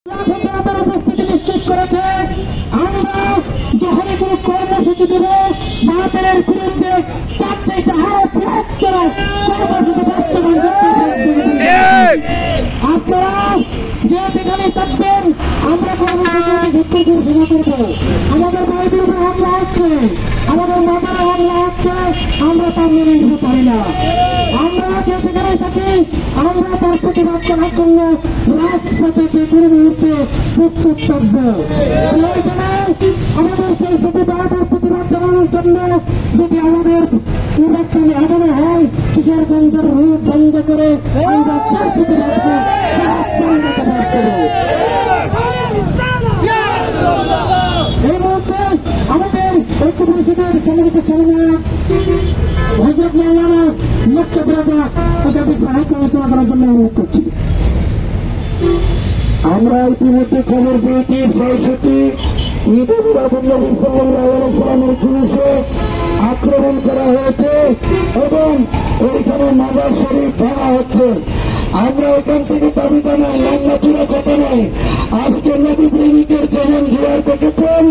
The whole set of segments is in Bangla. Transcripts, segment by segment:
উপস্থিতি নিশ্চিত করেছে। আমরা যখনই কোন কর্মসূচি দেব বাতিলের বিরুদ্ধে তার চাইতে আরো বৃহত্তর কর্মসূচি বাস্তবায়ন করতে আপনারা যে যেখানে থাকবেন আমরা কর্মসূচি ভিত্তি ঘোষণা করবো। আমাদের বাড়ির উপর হামলা হচ্ছে, আমাদের মাথায় হামলা হচ্ছে, আমরা তার মেনে নিতে পারি না। আমরা যে যেখানে থাকি আমরা তার প্রতিবাদ করার জন্য রাজপথে যে কোনো মুহূর্তে প্রস্তুত থাকবো। আমাদের সেই প্রতিবাদের প্রতিবাদ জানানোর জন্য যদি আমাদের নির্বাচনে এমন হয় কিশোরগঞ্জের রূপ বন্ধ করে আমরা তার প্রতিবাদ এই মুহূর্তে আমাদের ঐক্য পরিষদের সম্মিলিত সমন্বয়ক হযরত মাওলানা মকসুদ রাজা একাধিক সাহিত্য আলোচনা করার জন্য অনুরোধ করছি। আমরা ইতিমধ্যে খবর পেয়েছি ৬৬ ঈদুল নবী সাল্লাল্লাহু আলাইহি ওয়াসাল্লামের জুলুসে আক্রমণ করা হয়েছে এবং ওইখানে মাজার শরীফ ভাঙা হচ্ছে। আমরা এখান থেকে দাবি জানাই, লম্বা কথা নয়, আজকে নবী প্রেমিকের যেমন জোয়ার দেখেছেন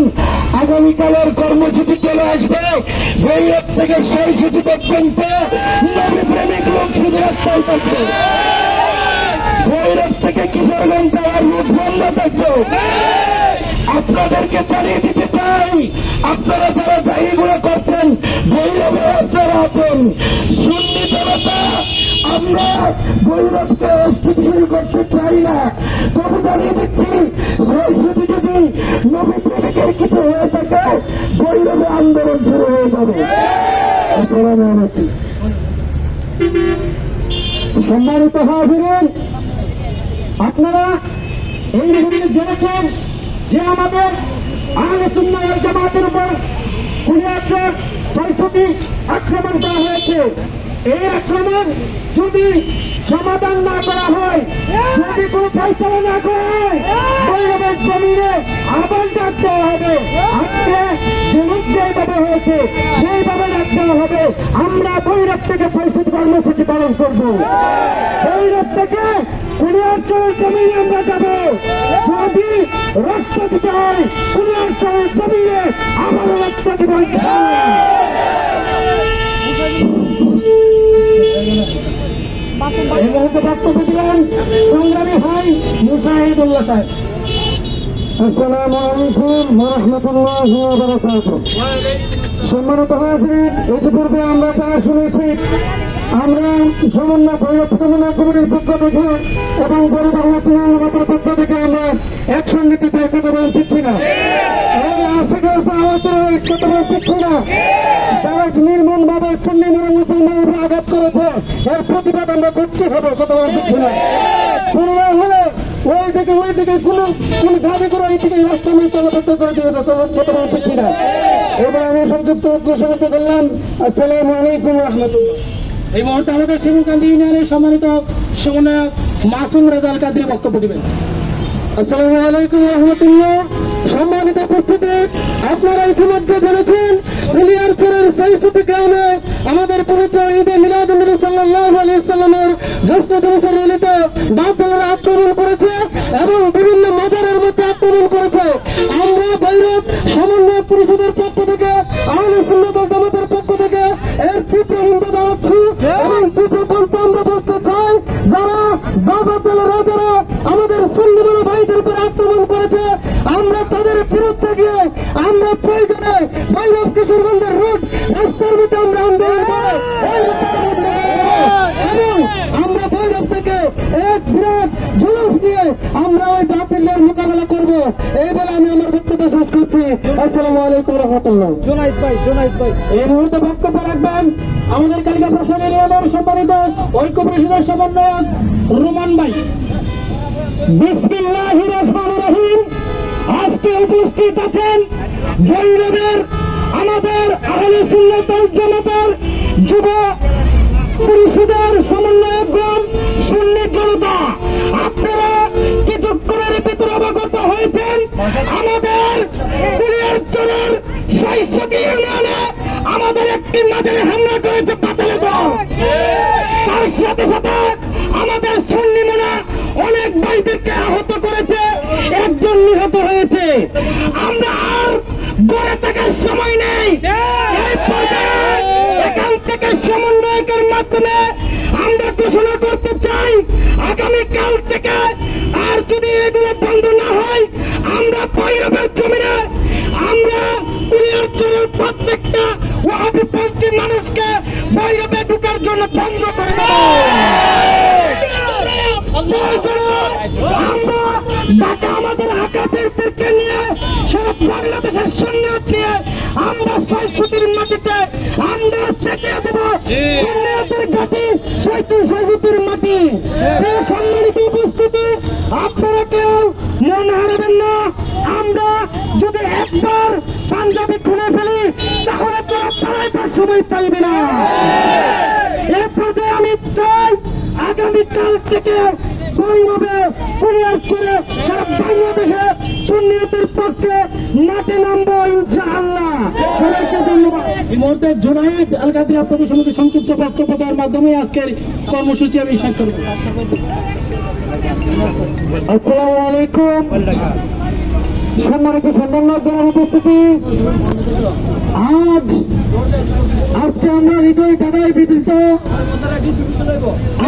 আগামীকালের কর্মসূচি চলে আসবে। ভৈরব থেকে ৬৬ পর্যন্ত নবী প্রেমিক লোক শুধু রাস্তায় থাকবে। ভৈরব থেকে কিশোরগঞ্জ যাওয়ার রুট বন্ধ থাকবে। আপনাদেরকে জানিয়ে দিতে চাই, আপনারা যারা দায়ীগুলো করছেন ভৈরবে আপনারা আছেন। সুন্নি জনতা আমরা ভৈরবকে অস্থিতিশীল করতে চাই না, তবু জানিয়ে দিচ্ছি ৬৬ যদি নবী প্রেমিকের কিছু হয়ে থাকে ভৈরবে আন্দোলন শুরু হয়ে যাবে। সম্মানিত হাজিরিন, আপনারা এই মুহূর্তে জেনেছেন যে আমাদের আহলে সুন্নাহ ওয়াল জামাতের উপর কুলিয়ারচর ৬৬ আক্রমণ করা হয়েছে। এই আক্রমণ যদি সমাধান না করা হয়, যদি কোন ফয়সালা না করা হয়, ভৈরবের জমিনে আবার ডাক দেওয়া হবে। আজকে যেভাবে হয়েছে সেইভাবে ডাক দেওয়া হবে। আমরা ভৈরব থেকে ৬৬ কর্মসূচি পালন করব। ভৈরব থেকে কুলিয়ারচরের জমিনে আমরা যাব। যদি রক্ত দিতে হয় কুলিয়ারচরের জমিনে আমাদের রক্ত দিব। এই মুহূর্তে বক্তব্য দিলেন সংগ্রামী ভাই মুজাহিদুল্লাহ সাহেব। আসসালামু আলাইকুম ওয়া রাহমাতুল্লাহি ওয়া বারাকাতুহু। সম্মানিত হাজিরিন, ইতিপূর্বে আমরা তা শুনেছি, আমরা সমন্বয় ভৈরব সমন্বয় কমিটির পক্ষ থেকে এবং পরিবারের পক্ষ থেকে আমরা অ্যাকশন নিতে চাই, কথা বলছি না। এই আশেপাশে আলোচনা কথা বলছি না। যারা নির্মম ভাবে সুন্নি মুসলমানদের আঘাত করেছে এর প্রতিবাদ আমরা করতে হবে, কথা বলছি না। শুনলে হলে ওই দিকে কোন দাবি করে এই দিকে রাস্তা নিয়ে চলাচল করে দিয়ে কথা বলছি না। এবার আমি সংযুক্ত ঘোষণা করলাম। আসসালামু আলাইকুম ওয়া রাহমাতুল্লাহ। এই মুহূর্তে আমাদের শিমুলকান্দি ইউনিয়নের সম্মানিত সমন্বয়ক মাসুম রেজাল কাদরি বক্তব্য দেবেন। আসসালামু আলাইকুম ওয়া রাহমাতুল্লাহ। সম্মানিত উপস্থিতি, আপনারা ইতিমধ্যে জেনেছেন কুলিয়ারচরের ৬৬ গ্রামে আমাদের পবিত্র ঈদে মিলাদুন নবী সাল্লাল্লাহু আলাইহি ওয়াসাল্লামের জ্যেষ্ঠ দিবসে মিলিত বাতিলেরা আক্রমণ করেছে এবং বিভিন্ন মাজারের মধ্যে আক্রমণ করেছে। আমরা ভৈরব সমন্বয় পরিষদের পক্ষ থেকে আহলে সুন্নাত ওয়াল জামাতের পক্ষ থেকে এর তীব্র নিন্দা জানাচ্ছি এবং তীব্র কণ্ঠে আমরা বলতে চাই, যারা বাতিলেরা যারা আমাদের সুন্নি ভাইদের উপর আক্রমণ করেছে আমরা তাদের বিরুদ্ধে গিয়ে আমরা প্রয়োজনে ভৈরব কিশোরগঞ্জের রুট রাস্তার মধ্যে আমরা আন্দোলন করে এবং আমরা ভৈরব থেকে এক বিরাট জুলুস নিয়ে আমরা ওই বাতিলের মোকাবেলা করব। এই বলে আমি আমার বক্তব্য শেষ করছি। আসসালামু আলাইকুম ওয়া রাহমাতুল্লাহ। জোনায়েদ ভাই এই মুহূর্তে বক্তব্য রাখবেন আমাদের কালিকা প্রশাসনের সম্মানিত ঐক্য পরিষদের সমন্বয়ক রোমান ভাই। বিসমিল্লাহির রহমানির রহিম। আজকে উপস্থিত আছেন ভৈরবের আমাদের আহলে সুন্নাত ওয়াল জামাতের যুব পরিষদের সমন্বয়কগণ, সুন্নি জনতা। আপনারা কিছুক্ষণের ভিতরে অবগত হয়েছেন আমাদের কুলিয়ারচরের ৬৬ ইউনিয়নে আমাদের একটি মাজারে হামলা করেছে বাতিল দল। তার সাথে সাথে আমাদের সুন্নি মোনা অনেক ভাইদেরকে আহত করেছে। আহত হয়েছে। আমরা আর গড়ে থাকার সময় নেই। এই পর্যায়ে এখান থেকে সমন্বয়কের মাধ্যমে আমরা ঘোষণা করতে চাই, আগামীকাল থেকে আর যদি এগুলো বন্ধ না হয়, আমরা ভৈরবের জমিনে আমরা কুলিয়ারচরের প্রত্যেকটা ওয়াহাবিপন্থী মানুষকে ভৈরবে ঢুকার জন্য বন্ধ করে দেব। আমরা ঢাকা আমাদের আকাদেরকে নিয়ে সারা বাংলাদেশের সুন্নিয়ত নিয়ে আমরা ৬০০ মাটিতে আমরা থেকে দেব সুন্নিয়তের ঘাঁটি ৬৬ মাটি। এই সম্মানিত উপস্থিতি, আপনারা কেউ মন হারাবেন না। আমরা যদি একবার পাঞ্জাবি খুলে ফেলি তাহলে তোরা পালাইবার সময় পাইবে না। এর পর্যায়ে আমি চাই আগামীকাল থেকে ভৈরবে কুলিয়ারচরে সারা বাংলাদেশে সুন্নিয়তের পক্ষে মাঠে নামবো ইনশাআল্লাহ। সবাইকে ধন্যবাদ। এই মুহূর্তে জুনায়েদ আল কাদিয়া প্রভু সমিতির সংক্ষিপ্ত বক্তব্য দেওয়ার মাধ্যমে আজকের কর্মসূচি আমি শেষ করব। আসসালামু আলাইকুম। সম্মানিত সম্মানজনক উপস্থিতি, আজকে আমরা হৃদয় দাদাই বিদিত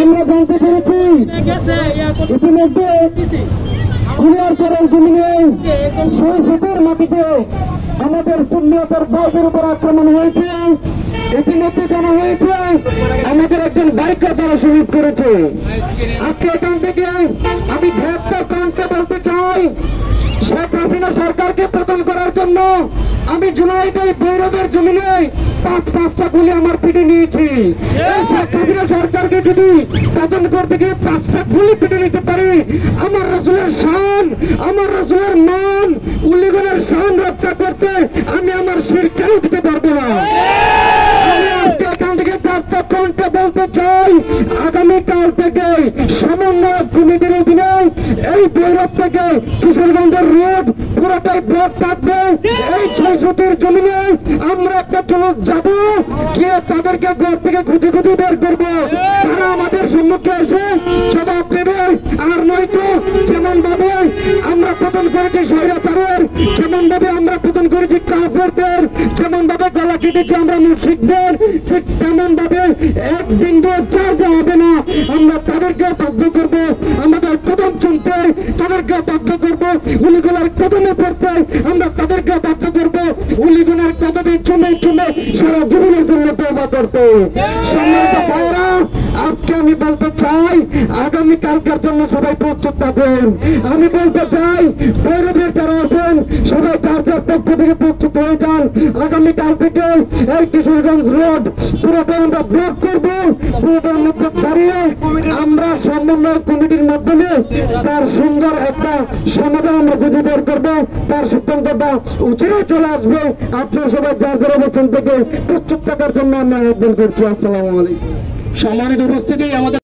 আমরা জানতে পেরেছি ইতিমধ্যে কুলিয়ারচরের জমিনে ৬০০ মাটিতে আমাদের সুন্নিয়তের ভাইদের উপর আক্রমণ হয়েছে। ইতিমধ্যে জানা হয়েছে আমাদের একজন বাইকার দ্বারা শহীদ করেছে। আজকে এখান থেকে আমি ভ্যাপটার কণ্ঠে বলতে চাই, শেখ হাসিনা সরকারকে পতন করার জন্য আমি জুলাইতে ভৈরবের জমিনে ৫টা গুলি আমার পিঠে নিয়েছি। এই শেখ হাসিনা সরকারকে যদি পতন করতে গিয়ে ৫টা গুলি পিঠে নিতে পারি, আমার রাসূলের শান, আমার রাসূলের মান, উলিগণের শান রক্ষা করতে আমি আমার শির কেউ দিতে পারবো না। আমি আজকে এখান থেকে ৪টা কণ্ঠে বলতে চাই, আগামীকাল থেকে সমন্বয় কমিটির অধীনে এই ভৈরব থেকে কিশোরগঞ্জের রোড পুরোটাই ব্লক থাকবে। এই ৬০০ জমিনে আমরা একটা জলস যাব, গিয়ে তাদেরকে ঘর থেকে খুঁজে খুঁজে বের করবো। তারা আমাদের সম্মুখে এসে জবাব দেবে। আর নয়তো যেমন ভাবে আমরা পতন করেছি স্বৈরাচারের, যেমন ভাবে আমরা পতন করেছি কাফেরদের, যেমন ভাবে গলা কেটেছি আমরা মুশরিকদের, ঠিক তেমন ভাবে এক বিন্দু চার্জ হবে না। আমরা তাদেরকে বাধ্য করবো আমাদের কদম চলতে, তাদেরকে বাধ্য করবো উলিগুলার কদমে পড়তে, আমরা তাদেরকে বাধ্য করবো উলিগুলার কদমে চুমে চুমে সারা জীবনের জন্য তওবা করতে। সম্মানিত ভাইরা, আজকে আমি বলতে চাই আগামীকালকার জন্য সবাই প্রস্তুত থাকুন। আমি বলতে চাই ভৈরবের যারা আছেন সবাই যার যার পক্ষ থেকে প্রস্তুত হয়ে যান। আগামীকাল থেকে এই কিশোরগঞ্জ রোড পুরোটা আমরা ব্লক করবো। পুরোটার মধ্যে দাঁড়িয়ে আমরা সমন্বয় কমিটির মাধ্যমে তার সুন্দর একটা সমাধান আমরা খুঁজে বের করবো। তার সিদ্ধান্তটা উচিত চলে আসবে। আপনারা সবাই যার যার অবস্থান থেকে প্রস্তুত থাকার জন্য আমরা আহ্বান করছি। আসসালামু আলাইকুম। সম্মানিত উপস্থিতি, আমাদের